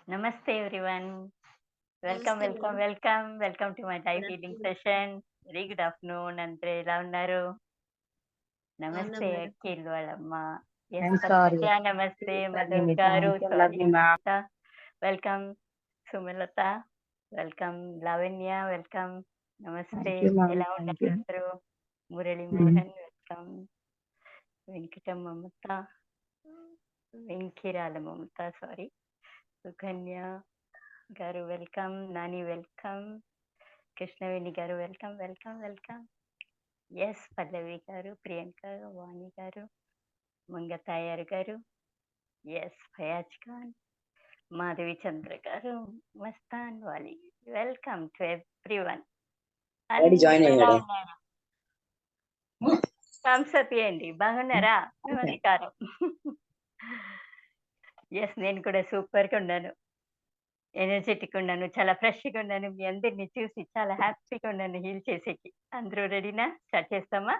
Namaste everyone. Welcome, నమస్తే welcome, madam. welcome. Welcome to my good dive healing afternoon. session. Very good afternoon. అందరూ ఎలా ఉన్నారు? బాగున్నాం నమస్తే మేడం. అఖిల్ వాళ్ళమ్మ. Yes I'm sorry. పద్మజ నమస్తే మధు Nimita, గారు I love sorry you, ma'am. Welcome Sumalatha welcome Lavanya welcome నమస్తే Thank you, ma'am. ఎలా Thank ఉన్నారు you. అందరూ మురళి Mm. మోహన్ వెల్కమ్ వెంకట మమత వెంకిరాల మమత సారీ సుకన్య గారు వెల్కమ్ నాని వెల్కమ్ కృష్ణవేణి గారు వెల్కమ్ వెల్కమ్ వెల్కమ్ ఎస్ పల్లవి గారు ప్రియాంక వాణి గారు మంగతాయారు గారు ఎస్ ఫయాజ్ ఖాన్ మాధవి చంద్ర గారు మస్తాన్ వాలి welcome to everyone already join అందరూ ఎలా అయ్యాడా? ఉన్నారు? థమ్స్అప్ చేయండి బాగున్నారా? నమస్కారం. ఎస్ నేను కూడా సూపర్గా ఉన్నాను, ఎనర్జెటిక్ ఉన్నాను, చాలా ఫ్రెష్గా ఉన్నాను. మీ అందరిని చూసి చాలా హ్యాపీగా ఉన్నాను హీల్ చేసేకి. అందరూ రెడీనా? స్టార్ట్ చేస్తామా?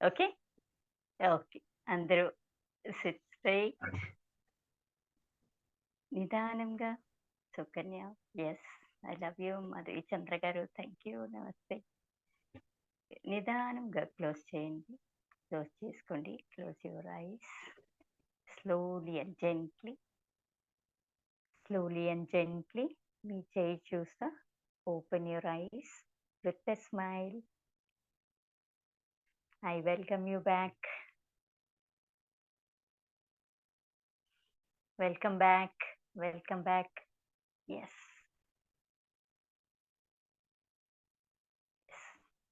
ఓకే ఓకే అందరూ సిట్ స్ట్రైట్ నిదానంగా. Sukanya yes I love you. Madhavi Chandra garu thank you నమస్తే. నిదానంగా క్లోజ్ చేయండి, క్లోజ్ చేసుకోండి. Close your eyes slowly and gently, slowly and gently. మీ చేయి చూస్తా open your eyes with a smile. I welcome you back. Welcome back. Welcome back. Yes.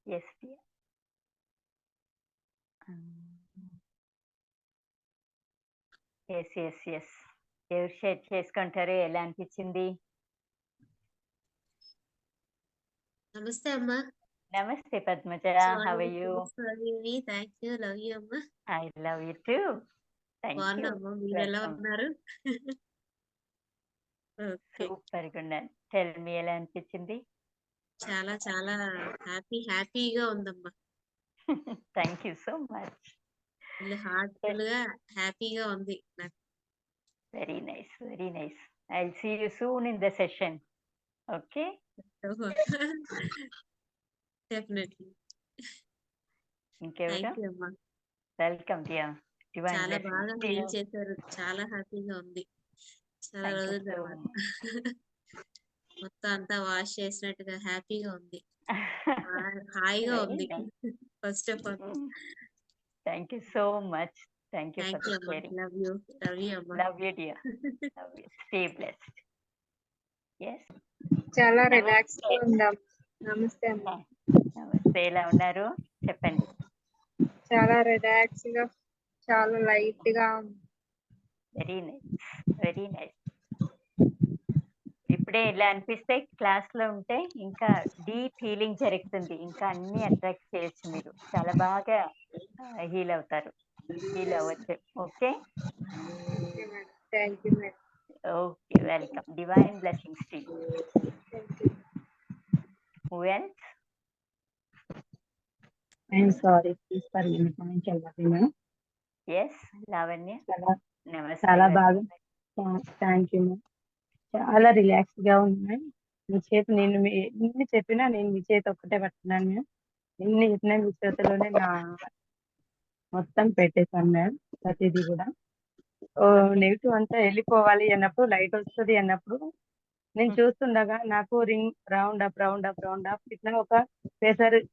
Yes, dear. Yes yes yes ఎవరు share చేసుకుంటారు? ఎలా అనిపించింది? నమస్తే అమ్మా. నమస్తే Padmaja, how are you? Thank you. Love you అమ్మా. I love you too. Thank you. బాగున్నామ్మా. మీరు ఎలా వెల్కమ్. ఉన్నారు? ఓకే. సూపర్గా ఉన్నాను. టెల్ మీ ఎలా అనిపించింది? చాలా చాలా హ్యాపీగా ఉందమ్మా. Thank you so much. Full heartful గా హ్యాపీగా ఉంది నాకు. Very nice, very nice. I will see you soon in the session. Okay, definitely. ఇంకెవరు? థ్యాంక్ యూ అమ్మా. Welcome dear. డివైన్ చాలా బాగా బ్లెస్సింగ్స్ టు హీల్ యూ. చేశారు. చాలా హ్యాపీగా ఉంది. చాలా థ్యాంక్ యూ రోజుల సో తర్వాత మొత్తం అంతా వాష్ చేసినట్టుగా హ్యాపీగా ఉంది. హాయిగా వెరీ ఉంది. Nice. First of all thank you so much. Thank you for thank the you అమ్మా. Sharing. Love you. Love you అమ్మా. Love you dear. Love you. Stay blessed. Yes చాలా నమస్తే. రిలాక్స్ గా ఉందాం. నమస్తే అమ్మ. నమస్తే, ఎలా ఉన్నారు చెప్పండి? చాలా రిలాక్స్ గా, చాలా లైట్ గా ఉంది. Very nice, very nice. ఇప్పుడే ఇలా అనిపిస్తే క్లాస్ లో ఉంటే ఇంకా డీప్ హీలింగ్ జరుగుతుంది. ఇంకా అన్ని అట్రాక్ట్ చేయొచ్చు. మీరు చాలా బాగా హీల్ అవుతారు, హీల్ అవ్వచ్చు. Okay okay madam. Thank you madam. Okay welcome. Divine blessings to you. Thank you. Who else? I'm sorry. Please forgive me. Thank you, love you, ma'am. Yes, Lavanya చాలా నమస్తే. చాలా welcome. బాగా. Thank you ma'am. చాలా relax గా ఉంది ma'am. మీ చేతి నేను ఎన్ని చెప్పినా నేను మీ చేతి ఒక్కటే పట్టుకున్నాను మ్యామ్. ఎన్ని చెప్పినా మీ చేతిలోనే నా మొత్తం పెట్టేశాను మ్యామ్. ప్రతిదీ కూడా నెగిటివ్ అంతా వెళ్ళిపోవాలి అన్నప్పుడు, లైట్ వస్తుంది అన్నప్పుడు నేను చూస్తుండగా నాకు ring round up round up round up ఇట్లా ఒక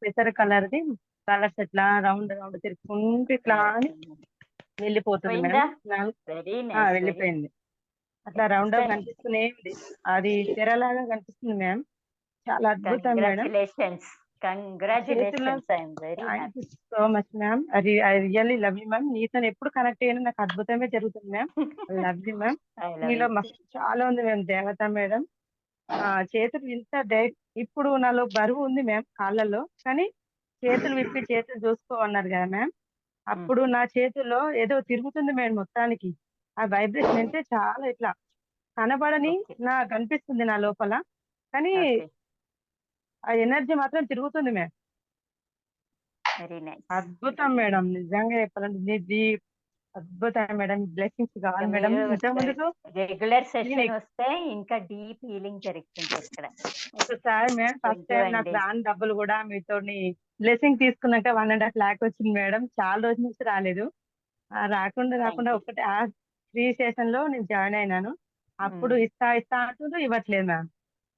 పెసర్ కలర్ది కలర్స్ ఇట్లా రౌండ్ రౌండ్ తిరుక్కుంటూ ఇట్లా అని వెళ్ళిపోతుంది పోయిందా? మ్యామ్. Very nice. వెళ్ళిపోయింది. అట్లా రౌండ్ అప్ కనిపిస్తూనే ఉంది. అది తెరలాగా కనిపిస్తుంది మ్యామ్. చాలా అద్భుతం madam. Congratulations, congratulations. I'm very thank happy. You so much ma'am. అది I really love you ma'am. నీతో ఎప్పుడు కనెక్ట్ అయినా నాకు అద్భుతమే జరుగుతుంది మ్యామ్. Love you ma'am. నీలో మస్తు చాలా ఉంది మ్యామ్. దేవత మేడం. చేతులు ఇంత ఇప్పుడు నాలో బరువు ఉంది మ్యామ్ కాళ్ళలో, కానీ చేతులు విప్పి చేతులు చూసుకోమన్నారు కదా మ్యామ్. అప్పుడు నా చేతుల్లో ఏదో తిరుగుతుంది మేడం మొత్తానికి. ఆ వైబ్రేషన్ అంటే చాలా ఇట్లా కనబడని నాకు అనిపిస్తుంది నా లోపల, కానీ ఆ ఎనర్జీ మాత్రం తిరుగుతుంది మ్యామ్. Very nice. అద్భుతం మేడం. నిజంగా చెప్పాలంటే అద్భుతం మేడం. బ్లెస్సింగ్స్ కావాలి ఇక మేడం. మీరు ఇంతకు ముందుకు రెగ్యులర్ నేను సెషన్ వస్తే ఇంకా డీప్ హీలింగ్ జరుగుతుంది ఇక్కడ. ఒకసారి madam first thank you time నాకు అండి. రాని డబ్బులు కూడా మీతోని బ్లెస్సింగ్ తీసుకున్నాక 1.5 lakh వచ్చింది మేడం. చాలా రోజుల నుంచి రాలేదు. రాకుండా థ్యాంక్ యూ. ఒకటి 3 సెషన్ లో నేను జాయిన్ అయినాను. అప్పుడు ఇస్తా అంటుండ్రు, ఇవ్వట్లేదు మ్యామ్.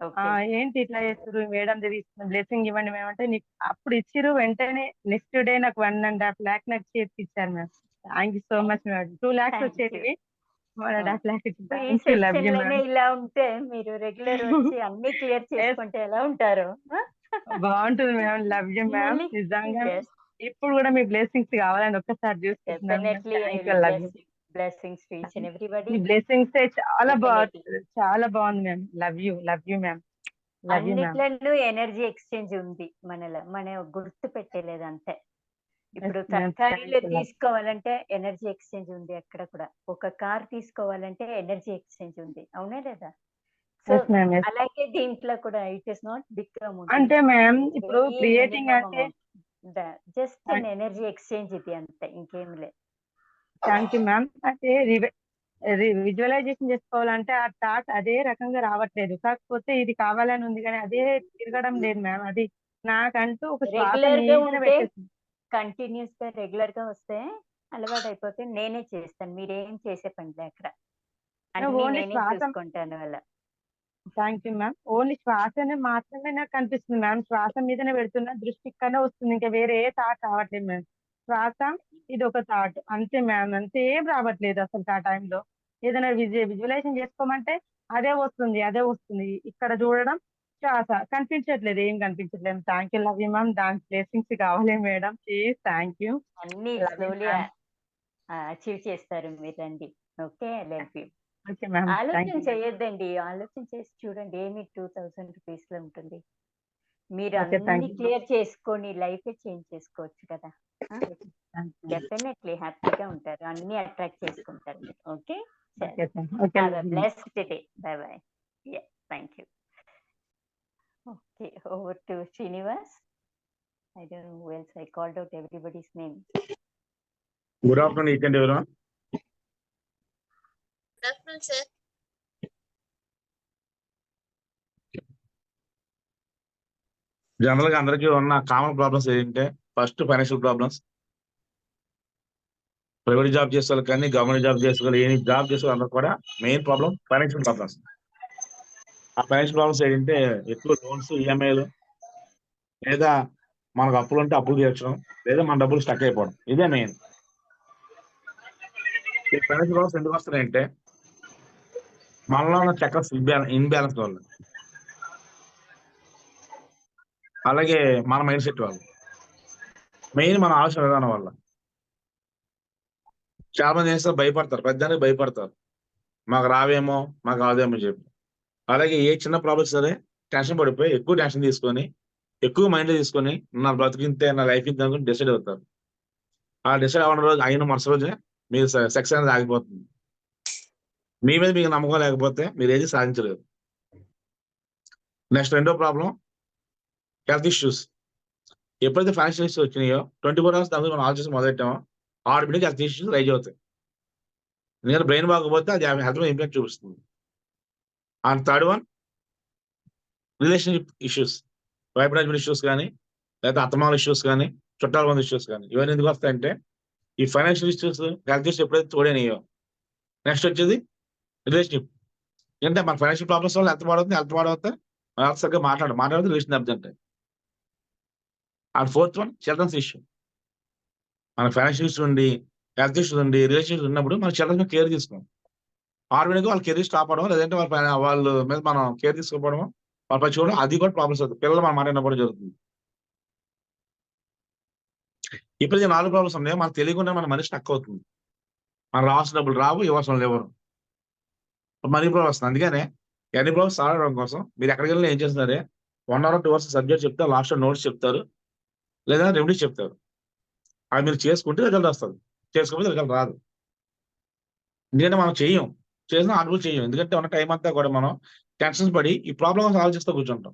ఓకే. ఏంటి ఇట్లా చేస్తారు మేడం, తీసుకున్న బ్లెస్సింగ్ ఇవ్వండి మేము అంటే, నీకు అప్పుడు ఇచ్చిర్రు, వెంటనే నెక్స్ట్ డే నాకు 1.5 lakh నాకు చేతికి ఇచ్చారు ma'am. Thank you so much madam. 2 lakhs thank you. వచ్చేటివి 1.5 lakh ఇచ్చింది. Free thank you, love session you లోనే మ్యామ్. ఇలా ఉంటే మీరు రెగ్యులర్ వచ్చి అన్ని క్లియర్ చేసుకుంటే ఎలా ఉంటారు? బాగుంటుంది మ్యామ్. Love you ma'am. మళ్ళీ నిజంగా yes, ఇప్పుడు కూడా మీ బ్లెస్సింగ్స్ కావాలని ఒక్కసారి చూసుకుంటున్నాను ma'am. definitely I thank you, will love you. blessings to each and everybody. Me blessings చాలా Definitely. చాలా బాగుంది ma'am. Love you ma'am. Love you ma'am. అన్నిట్లలో ఎనర్జీ ఎక్స్చేంజ్ ఉంది మనలో, మన గుర్తు పెట్టలేదు అంతే. ఇప్పుడు Yes, ma'am. తరకారీలో Thank you, love. తీసుకోవాలంటే ఎనర్జీ ఎక్స్చేంజ్ ఉంది అక్కడ కూడా. ఒక కార్ తీసుకోవాలంటే ఎనర్జీ ఎక్స్చేంజ్ ఉంది, అవునా లేదా? So Yes, ma'am. Yes. అలాగే దీంట్లో కూడా it is not big amount, అంటే మ్యామ్ ఇప్పుడు వెరీ క్రియేటింగ్ మినిమం అంటే amount, just an energy exchange ఇది అంతే, ఇంకేం లేదు. Thank you ma'am. అంటే విజువలైజేషన్ చేసుకోవాలంటే ఆ థాట్ అదే రకంగా రావట్లేదు. కాకపోతే ఇది కావాలని ఉంది కానీ అదే తిరగడం లేదు మ్యామ్. అది నాకంటూ ఒక శ్వాస రెగ్యులర్ గా మీదనే ఉంటే, పెట్టేసింది. కంటిన్యూస్ గా రెగ్యులర్ గా వస్తే అలవాటు అయిపోతే నేనే చేస్తాను, మీరేం చేసే పని లే అక్కడ, అన్ని ఓన్లీ నేనే శ్వాస. చూసుకుంటాను వల్ల. Thank you ma'am. ఓన్లీ శ్వాసనే మాత్రమే నాకు కనిపిస్తుంది మ్యామ్. శ్వాస మీదనే పెడుతున్నా, దృష్టి ఇక్కడనే వస్తుంది. ఇంకా వేరే ఏ థాట్ రావట్లేదు మ్యామ్. శ్వాస ఇది ఒక థాట్ అంతే మ్యామ్. అంతే ఏం రావట్లేదు అసలు ఆ టైంలో. ఏదైనా విజువలైజేషన్ చేసుకోమంటే అదే వస్తుంది. ఇక్కడ చూడడం శ్వాస కనిపించట్లేదు, ఏం కనిపించట్లేదు. Thank you, love you ma'am. దాని బ్లెస్సింగ్స్ కావాలి మేడం, ప్లీజ్. థ్యాంక్ యూ, అన్ని love you slowly ma'am. Achieve చేస్తారు మీరు, రండి. Okay, help you. Okay ma'am. Thank ఆలోచన యూ. చేయొద్దండి, ఆలోచన చేసి చూడండి, ఏమి 2000 రూపీస్ లో ఉంటుంది. మీరు ఓకే, అన్ని థ్యాంక్ యూ. క్లియర్ చేసుకొని లైఫ్ చేంజ్ చేసుకోవచ్చు కదా. డెఫినెట్లీ హ్యాపీగా ఉంటారు, అన్ని అట్రాక్ట్ చేసుకుంటారు మీరు. Okay, okay, have a blessed day. By by. Thank you. Okay, over to Srinivas. I don't know who else. I called out everybody's name. Good afternoon, each and everyone. Good afternoon, sir. General గా అందరికీ ఉన్న common problems ఏంటంటే, first financial problems. Private job చేసే వాళ్ళు కానీ government job చేసే వాళ్ళు, ఏ job చేసే అందరూ కూడా మెయిన్ ప్రాబ్లం ఫైనాన్షియల్ ప్రాబ్లమ్స్. ఆ ఫైనాన్షియల్ ప్రాబ్లమ్స్ ఏంటంటే ఎక్కువ లోన్స్, ఈఎంఐలు, లేదా మనకు అప్పులు ఉంటే అప్పులు తీర్చడం, లేదా మన డబ్బులు స్టక్ అయిపోవడం. ఇదే మెయిన్. ఈ ఫైనాన్షియల్ ప్రాబ్లమ్స్ ఎందుకు వస్తున్నాయంటే మనలో ఉన్న చక్రస్ ఇన్బ్యాలెన్స్ వల్ల, అలాగే మన మైండ్ సెట్ వల్ల, మెయిన్ మన ఆలోచన విధానం వల్ల. చాలా మంది ఏం భయపడతారు, పెద్దానికి భయపడతారు, మాకు రావేమో, మాకు రాదేమో చెప్పి. అలాగే ఏ చిన్న ప్రాబ్లమ్స్ సరే టెన్షన్ పడిపోయి ఎక్కువ టెన్షన్ తీసుకొని, ఎక్కువ మైండ్ తీసుకొని నా బ్రతికింతే, నా లైఫ్ ఇంతే అనుకుని డిసైడ్ అవుతారు. ఆ డిసైడ్ అవ్వడం రోజు అయిన మరుసటి రోజే మీరు సక్సెస్ అనేది ఆగిపోతుంది. మీ మీద మీకు నమ్మకం లేకపోతే మీరు ఏది సాధించలేరు. నెక్స్ట్ రెండో ప్రాబ్లం హెల్త్ ఇష్యూస్. ఎప్పుడైతే ఫైనాన్షియల్ ఇష్యూస్ వచ్చినాయో 24 hours దాని మనం ఆలోచించి మొదలెట్టామో ఆటోమేటిక్ హెల్త్ ఇష్యూస్ రైజ్ అవుతాయి. ఎందుకంటే బ్రెయిన్ బాగోపోతే అది హెల్త్ మీద ఇంపాక్ట్ చూపిస్తుంది. And third one relationship issues. Wife and husband issues కానీ, లేదా అత్తమాల ఇష్యూస్ కానీ, చుట్టాల మంది ఇష్యూస్ కానీ, ఇవన్నీ ఎందుకు వస్తాయంటే ఈ ఫైనాన్షియల్ ఇష్యూస్, హెల్త్ ఇష్యూస్ ఎప్పుడైతే తోడైనాయో. నెక్స్ట్ వచ్చేది రిలేషన్షిప్. అంటే మన ఫైనాన్షియల్ ప్రాబ్లమ్స్ వల్ల హెల్త్ పాడవుతే హెల్త్ సరిగ్గా మాట్లాడితే రిలేషన్ దెబ్బతింటాయి. And fourth one children's issue. మన ఫైనాన్షియల్ ఇష్యూస్ ఉండి, హెల్త్ ఇష్యూస్ ఉండి, రిలేషన్షిప్స్ ఉన్నప్పుడు మన చిల్డ్రన్స్ మీద కేర్ తీసుకోం. ఆటోమేటిక్గా వాళ్ళ కెరీర్ స్టాప్ అవడం, లేదంటే వాళ్ళ మీద మనం కేర్ తీసుకోవడం, వాళ్ళ పని చూడడం, అది కూడా ప్రాబ్లమ్స్ అవుతుంది. పిల్లలు మనం మాట్లాడినప్పుడు జరుగుతుంది. ఇప్పుడు 4 ప్రాబ్లమ్స్ ఉన్నాయో మనకు తెలియకుండా మన మనిషి స్టక్ అవుతుంది. మనం రావాల్సిన డబ్బులు రావు, ఇవ్వాల్సిన వాళ్ళు ఎవరు, మనీ ప్రాబ్లమ్ వస్తుంది. అందుకనే ఎన్ని ప్రాబ్లమ్స్ సాల్వ్ అవడం కోసం మీరు ఎక్కడికి వెళ్ళినా ఏం చేస్తున్నారే 1 or 2 hours సబ్జెక్ట్ చెప్తారు, లాస్ట్ నోట్స్ చెప్తారు, లేదా రెమెడీస్ చెప్తారు. అది మీరు చేసుకుంటే రిజల్ట్ వస్తుంది, చేసుకోకపోతే రిజల్ట్ రాదు. ఎందుకంటే మనం చేసిన ఆర్డర్ చేయం. ఎందుకంటే ఉన్న టైం అంతా కూడా మనం టెన్షన్స్ పడి ఈ ప్రాబ్లమ్ సాల్వ్ చేస్తూ కూర్చుంటాం,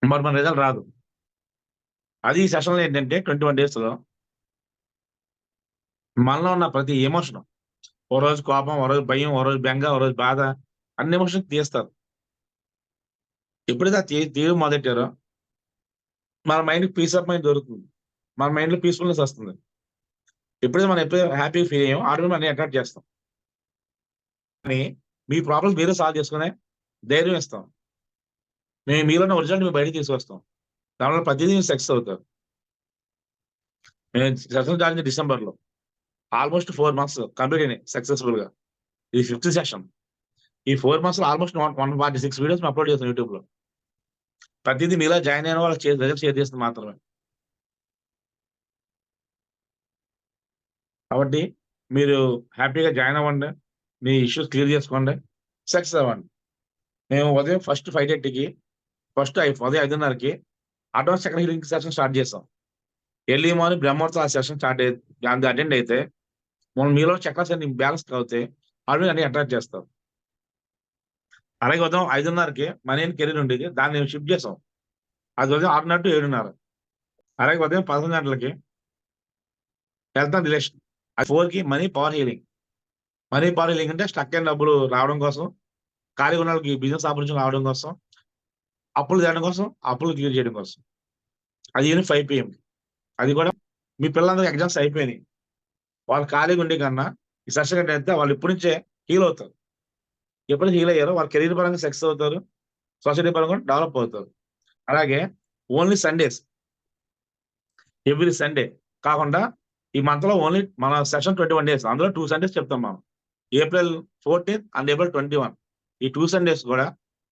మరి మన రిజల్ట్ రాదు. అది ఈ సెషన్లో ఏంటంటే 21 days లో మనలో ఉన్న ప్రతి ఎమోషన్, ఓ రోజు కోపం, ఓ రోజు భయం, ఓ రోజు బెంగ, ఓ రోజు బాధ, అన్ని ఎమోషన్ తీస్తారు. ఎప్పుడైతే తీయడం మొదలెట్టారో మన మైండ్కి పీస్ ఆఫ్ మైండ్ దొరుకుతుంది. మన మైండ్లో పీస్ఫుల్నెస్ వస్తుంది. ఎప్పుడైతే హ్యాపీ ఫీల్ అయ్యామో ఆటోమేటిక్ మనం అట్రాక్ట్ చేస్తాం. కానీ మీ ప్రాబ్లమ్స్ మీరే సాల్వ్ చేసుకునే ధైర్యం ఇస్తాం. మేము మీలో ఉన్న ఒరిజినల్ మేము బయటకు తీసుకొస్తాం. దానివల్ల ప్రతిదీ సక్సెస్ అవుతారు. నేను సెషన్ జాయిన్ డిసెంబర్లో ఆల్మోస్ట్ 4 months కంప్లీట్ అయినాయి సక్సెస్ఫుల్ గా. ఇది 5th సెషన్. ఈ 4 months లో ఆల్మోస్ట్ 146 వీడియోస్ అప్లోడ్ చేస్తాం యూట్యూబ్ లో. ప్రతిదీ మీలా జాయిన్ అయిన వాళ్ళకి రిజల్ట్ షేర్ చేస్తుంది మాత్రమే. కాబట్టి మీరు హ్యాపీగా జాయిన్ అవ్వండి, మీ ఇష్యూస్ క్లియర్ చేసుకోండి, సక్సెస్ అవ్వండి. మేము ఉదయం ఫస్ట్ 5:30కి ఉదయం 5:30కి అడ్వాన్స్ చక్ర హీలింగ్ సెషన్ స్టార్ట్ చేస్తాం. ఎర్లీ మార్నింగ్ బ్రహ్మోత్సవ సెషన్ అటెండ్ అయితే మనం మీలో చక్రాస్ అన్ని బ్యాలెన్స్ అవుతాయి, ఆల్రెడీ అన్ని అట్రాక్ట్ చేస్తాం. అలాగే ఉదయం 5:30కి మనీ అండ్ కెరీర్ ఉండేది, దాన్ని షిఫ్ట్ చేసాం. అది ఉదయం 6:30 to 7:30. అలాగే ఉదయం 11 గంటలకి హెల్త్ అండ్ రిలేషన్, అది 4కి money power healing. Money power healing అంటే స్టక్ అయిన డబ్బులు రావడం కోసం, ఖాళీగా ఉన్న వాళ్ళకి బిజినెస్ ఆపర్చునిటీ రావడం కోసం, అప్పులు చేయడం కోసం, అప్పులు క్లియర్ చేయడం కోసం. అది ఈవినింగ్ 5 PM. అది కూడా మీ పిల్లలందరికీ ఎగ్జామ్స్ అయిపోయినాయి, వాళ్ళు ఖాళీగా ఉండే కన్నా ఈ సెషన్ అయితే వాళ్ళు ఇప్పటి నుంచే హీల్ అవుతారు. ఎప్పుడు హీల్ అయ్యారో వాళ్ళ కెరీర్ పరంగా సక్సెస్ అవుతారు, సొసైటీ పరంగా డెవలప్ అవుతారు. అలాగే ఓన్లీ సండేస్, ఎవ్రీ సండే కాకుండా ఈ మంత్ లో ఓన్లీ మన సెషన్ 21 days, అందులో 2 Sundays చెప్తాం మనం. April 14th and April 21. ఈ 2 Sundays కూడా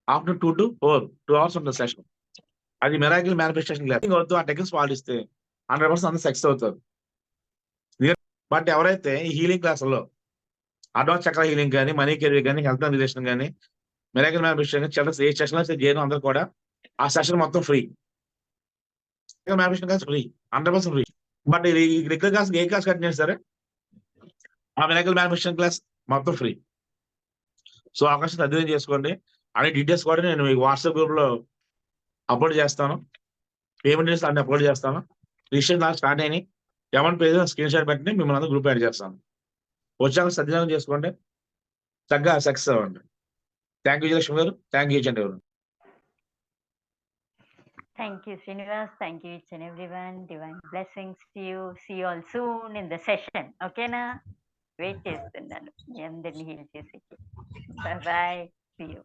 ఆఫ్టర్నూన్ 2 to 4 2 hours ఉంటుంది సెషన్. అది మిరాకిల్ మేనిఫెస్టేషన్ అవుతూ ఆ టెక్నిక్స్ పాటిస్తే 100% అందరూ సక్సెస్ అవుతారు. బట్ ఎవరైతే ఈ హీలింగ్ క్లాసుల్లో అడ్వాన్స్ చక్ర హీలింగ్ కానీ, మనీ కెరీర్ కానీ, హెల్త్ అండ్ రిలేషన్ కానీ, మిరాకిల్ మేనిఫెస్టేషన్ కానీ చిల్డ్రన్స్ ఏ సెషన్ అయితే చేయడం అందరూ కూడా ఆ సెషన్ మొత్తం free. Manifestation class free, 100% free. But ఇది రెగ్యులర్ క్లాస్ ఏ క్లాస్ కట్ చేస్తారు, ఆ మిరాకిల్ మేనిఫెస్టేషన్ క్లాస్ మొత్తం ఫ్రీ. సో అవకాశం అధ్యయనం చేసుకోండి. అనే డీటెయిల్స్ కూడా నేను మీకు వాట్సాప్ గ్రూప్ లో అప్లోడ్ చేస్తాను. పేమెంట్ డీటెయిల్స్ అన్ని అప్లోడ్ చేస్తాను. రిజిస్ట్రేషన్ నాకు స్టార్ట్ అయినాయి. అమౌంట్ పే స్క్రీన్ షాట్ పెట్టి మిమ్మల్ని అందరూ గ్రూప్ యాడ్ చేస్తాను. వచ్చాక సద్వినియోగం చేసుకోండి, చక్కగా సక్సెస్ అవ్వండి. థ్యాంక్ యూ విజయలక్ష్మి గారు. థ్యాంక్ యూ అండి ఎవరు. Thank you, Srinivas. Thank you, each and everyone. Divine blessings to you. See you all soon in the session. Okay na? Wait చేస్తున్నాను మీ అందరిని హీల్ చేసి. Bye bye. See you.